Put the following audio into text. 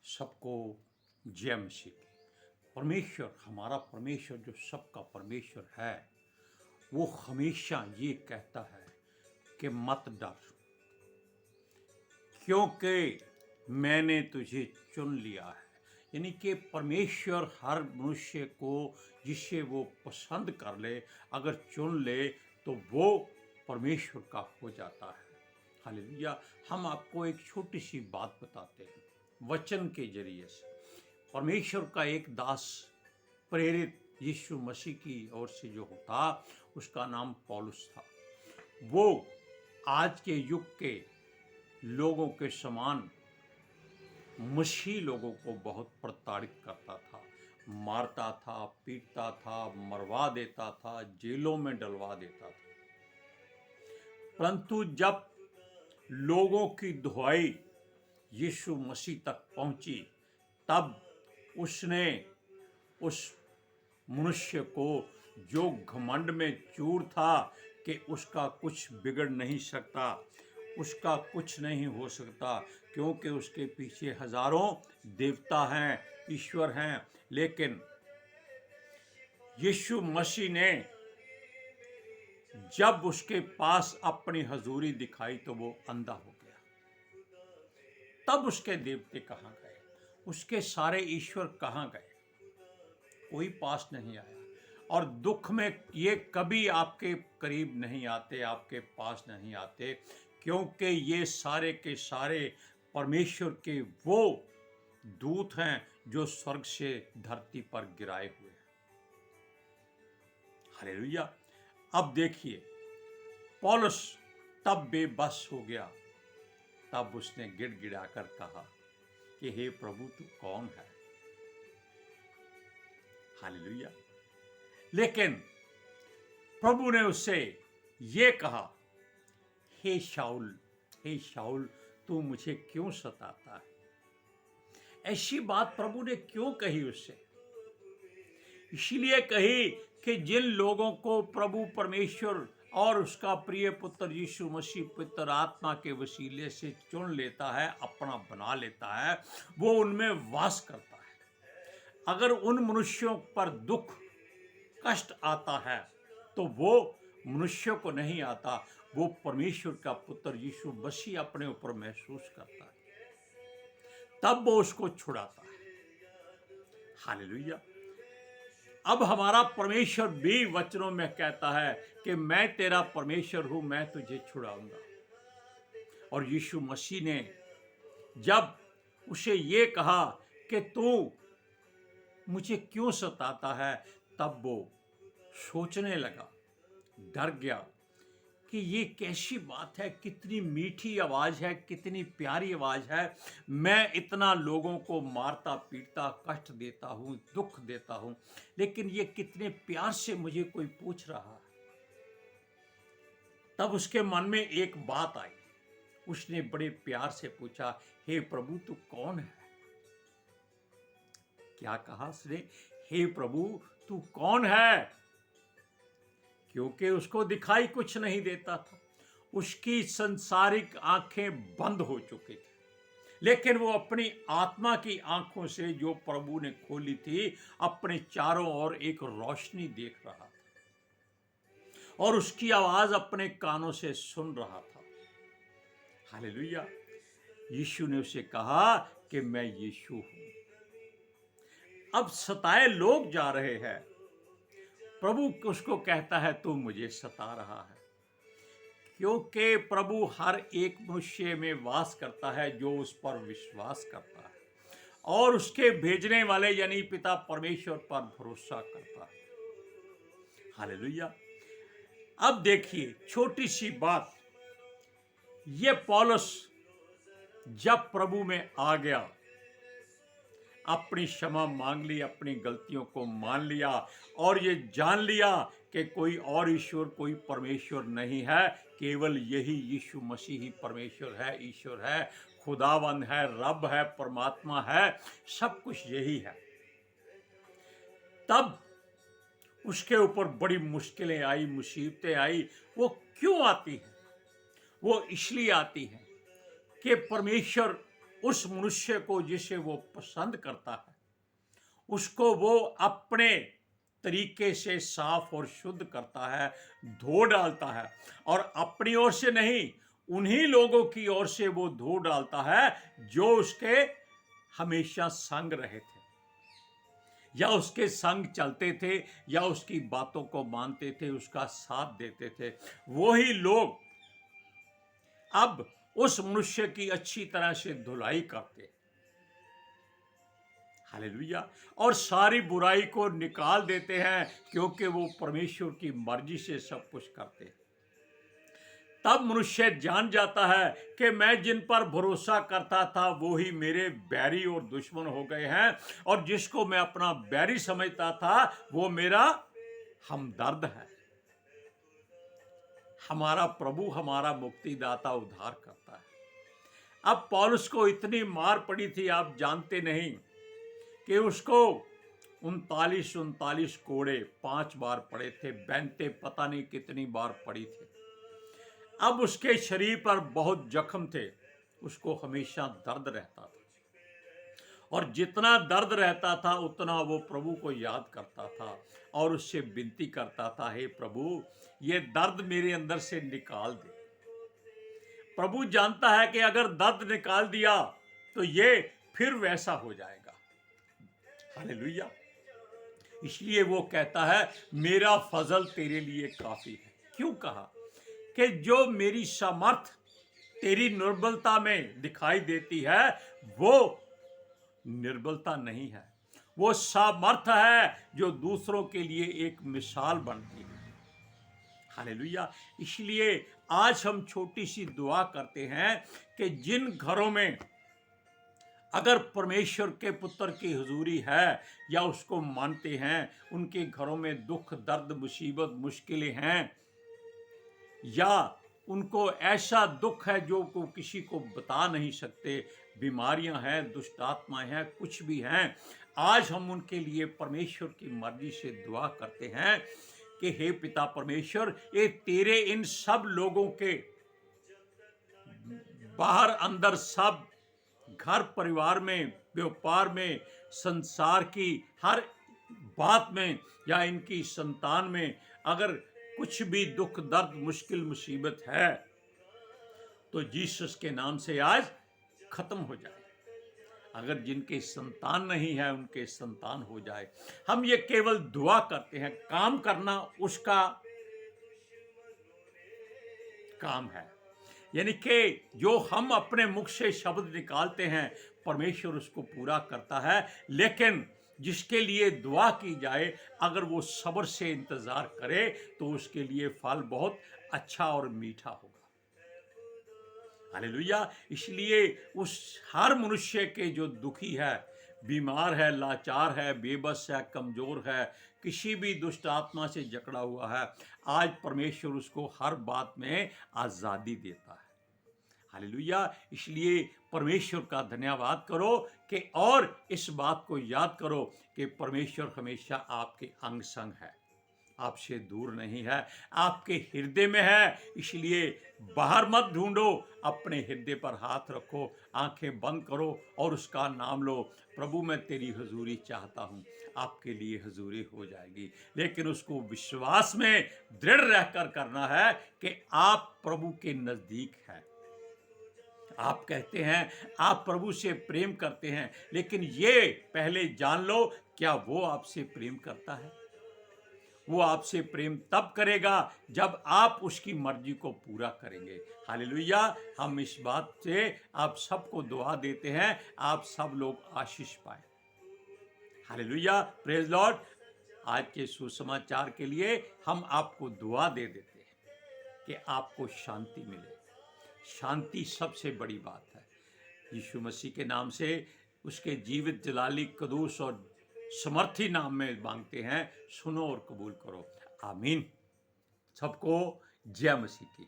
सबको जय मसीह की। परमेश्वर, हमारा परमेश्वर जो सबका परमेश्वर है, वो हमेशा ये कहता है कि मत डर, क्योंकि मैंने तुझे चुन लिया है। यानी कि परमेश्वर हर मनुष्य को जिसे वो पसंद कर ले, अगर चुन ले, तो वो परमेश्वर का हो जाता है। हालेलुया। हम आपको एक छोटी सी बात बताते हैं वचन के जरिए से। परमेश्वर का एक दास प्रेरित यीशु मसीह की ओर से जो होता, उसका नाम पौलुस था। वो आज के युग के लोगों के समान मसीह लोगों को बहुत प्रताड़ित करता था, मारता था, पीटता था, मरवा देता था, जेलों में डलवा देता था। परंतु जब लोगों की दुहाई यीशु मसीह तक पहुंची, तब उसने उस मनुष्य को जो घमंड में चूर था कि उसका कुछ बिगड़ नहीं सकता, उसका कुछ नहीं हो सकता, क्योंकि उसके पीछे हजारों देवता हैं, ईश्वर हैं, लेकिन यीशु मसीह ने जब उसके पास अपनी हजूरी दिखाई तो वो अंधा हो गया। तब उसके देवते कहाँ गए, उसके सारे ईश्वर कहाँ गए? कोई पास नहीं आया। और दुख में ये कभी आपके करीब नहीं आते, आपके पास नहीं आते, क्योंकि ये सारे के सारे परमेश्वर के वो दूत हैं जो स्वर्ग से धरती पर गिराए हुए हैं। हालेलुया। अब देखिए, पौलुस तब बेबस हो गया। तब उसने गिड़गिड़ाकर कहा कि हे प्रभु, तू कौन है? हालेलुया। लेकिन प्रभु ने उससे ये कहा, हे शाऊल, हे शाऊल, तू मुझे क्यों सताता है? ऐसी बात प्रभु ने क्यों कही उससे? इसलिए कही कि जिन लोगों को प्रभु परमेश्वर और उसका प्रिय पुत्र यीशु मसीह पवित्र आत्मा के वसीले से चुन लेता है, अपना बना लेता है, वो उनमें वास करता है। अगर उन मनुष्यों पर दुख कष्ट आता है तो वो मनुष्यों को नहीं आता, वो परमेश्वर का पुत्र यीशु मसीह अपने ऊपर महसूस करता है, तब वो उसको छुड़ाता है। हालेलुया। अब हमारा परमेश्वर भी वचनों में कहता है कि मैं तेरा परमेश्वर हूं, मैं तुझे छुड़ाऊंगा। और यीशु मसीह ने जब उसे ये कहा कि तू मुझे क्यों सताता है, तब वो सोचने लगा, डर गया कि ये कैसी बात है, कितनी मीठी आवाज है, कितनी प्यारी आवाज है। मैं इतना लोगों को मारता पीटता, कष्ट देता हूं, दुख देता हूं, लेकिन ये कितने प्यार से मुझे कोई पूछ रहा है। तब उसके मन में एक बात आई। उसने बड़े प्यार से पूछा, हे प्रभु, तू कौन है? क्या कहा उसने? हे प्रभु, तू कौन है? क्योंकि उसको दिखाई कुछ नहीं देता था, उसकी संसारिक आंखें बंद हो चुकी थी, लेकिन वो अपनी आत्मा की आंखों से जो प्रभु ने खोली थी, अपने चारों ओर एक रोशनी देख रहा था और उसकी आवाज अपने कानों से सुन रहा था। हालेलुया। यीशु ने उसे कहा कि मैं यीशु हूं। अब सताए लोग जा रहे हैं, प्रभु उसको कहता है, तू मुझे सता रहा है, क्योंकि प्रभु हर एक मनुष्य में वास करता है जो उस पर विश्वास करता है और उसके भेजने वाले यानी पिता परमेश्वर पर भरोसा करता है। हालेलुया। अब देखिए, छोटी सी बात, ये पौलुस जब प्रभु में आ गया, अपनी क्षमा मांग ली, अपनी गलतियों को मान लिया और ये जान लिया कि कोई और ईश्वर, कोई परमेश्वर नहीं है, केवल यही यीशु मसीह ही परमेश्वर है, ईश्वर है, खुदावंद है, रब है, परमात्मा है, सब कुछ यही है। तब उसके ऊपर बड़ी मुश्किलें आई, मुसीबतें आई। वो क्यों आती हैं? वो इसलिए आती हैं कि परमेश्वर उस मनुष्य को जिसे वो पसंद करता है, उसको वो अपने तरीके से साफ और शुद्ध करता है, धो डालता है, और अपनी ओर से नहीं, उन्हीं लोगों की ओर से वो धो डालता है जो उसके हमेशा संग रहे थे, या उसके संग चलते थे, या उसकी बातों को मानते थे, उसका साथ देते थे। वही लोग अब उस मनुष्य की अच्छी तरह से धुलाई करते, हालेलुया, और सारी बुराई को निकाल देते हैं, क्योंकि वो परमेश्वर की मर्जी से सब कुछ करते हैं। तब मनुष्य जान जाता है कि मैं जिन पर भरोसा करता था वो ही मेरे बैरी और दुश्मन हो गए हैं, और जिसको मैं अपना बैरी समझता था वो मेरा हमदर्द है। हमारा प्रभु हमारा मुक्तिदाता उद्धार करता है। अब पौलुस को इतनी मार पड़ी थी, आप जानते नहीं, कि उसको 39 कोड़े 5 बार पड़े थे, बैंते पता नहीं कितनी बार पड़ी थी। अब उसके शरीर पर बहुत जख्म थे, उसको हमेशा दर्द रहता था, और जितना दर्द रहता था उतना वो प्रभु को याद करता था और उससे विनती करता था, हे प्रभु, ये दर्द मेरे अंदर से निकाल दे। प्रभु जानता है कि अगर दर्द निकाल दिया तो ये फिर वैसा हो जाएगा। हालेलुया। इसलिए वो कहता है, मेरा फजल तेरे लिए काफी है। क्यों कहा? कि जो मेरी सामर्थ तेरी निर्बलता में दिखाई देती है, वो निर्बलता नहीं है, वो सामर्थ है जो दूसरों के लिए एक मिसाल बनती है। हालेलुया। इसलिए आज हम छोटी सी दुआ करते हैं कि जिन घरों में अगर परमेश्वर के पुत्र की हुजूरी है या उसको मानते हैं, उनके घरों में दुख, दर्द, मुसीबत, मुश्किलें हैं, या उनको ऐसा दुख है जो को किसी को बता नहीं सकते, बीमारियां हैं, दुष्ट आत्माएं हैं, कुछ भी हैं, आज हम उनके लिए परमेश्वर की मर्जी से दुआ करते हैं कि हे पिता परमेश्वर, ये तेरे इन सब लोगों के बाहर अंदर, सब घर परिवार में, व्यापार में, संसार की हर बात में, या इनकी संतान में अगर कुछ भी दुख, दर्द, मुश्किल, मुसीबत है, तो जीसस के नाम से आज खत्म हो जाए। अगर जिनके संतान नहीं है उनके संतान हो जाए। हम ये केवल दुआ करते हैं, काम करना उसका काम है, यानी कि जो हम अपने मुख से शब्द निकालते हैं परमेश्वर उसको पूरा करता है, लेकिन जिसके लिए दुआ की जाए अगर वो सब्र से इंतजार करे तो उसके लिए फल बहुत अच्छा और मीठा होगा। हालेलुया। इसलिए उस हर मनुष्य के जो दुखी है, बीमार है, लाचार है, बेबस है, कमजोर है, किसी भी दुष्ट आत्मा से जकड़ा हुआ है, आज परमेश्वर उसको हर बात में आज़ादी देता है। हालेलुया। इसलिए परमेश्वर का धन्यवाद करो कि और इस बात को याद करो कि परमेश्वर हमेशा आपके अंग संग है, आपसे दूर नहीं है, आपके हृदय में है। इसलिए बाहर मत ढूंढो, अपने हृदय पर हाथ रखो, आंखें बंद करो और उसका नाम लो, प्रभु मैं तेरी हुजूरी चाहता हूँ, आपके लिए हुजूरी हो जाएगी। लेकिन उसको विश्वास में दृढ़ रहकर करना है कि आप प्रभु के नज़दीक हैं। आप कहते हैं आप प्रभु से प्रेम करते हैं, लेकिन ये पहले जान लो, क्या वो आपसे प्रेम करता है? वो आपसे प्रेम तब करेगा जब आप उसकी मर्जी को पूरा करेंगे। हालेलुया। हम इस बात से आप सबको दुआ देते हैं, आप सब लोग आशीष पाए। Hallelujah, praise Lord. आज के सुसमाचार के लिए हम आपको दुआ दे देते हैं कि आपको शांति मिले। शांति सबसे बड़ी बात है। यीशु मसीह के नाम से, उसके जीवित, जलाली, कदूस और समर्थी नाम में मांगते हैं, सुनो और कबूल करो। आमीन। सबको जय मसीह की।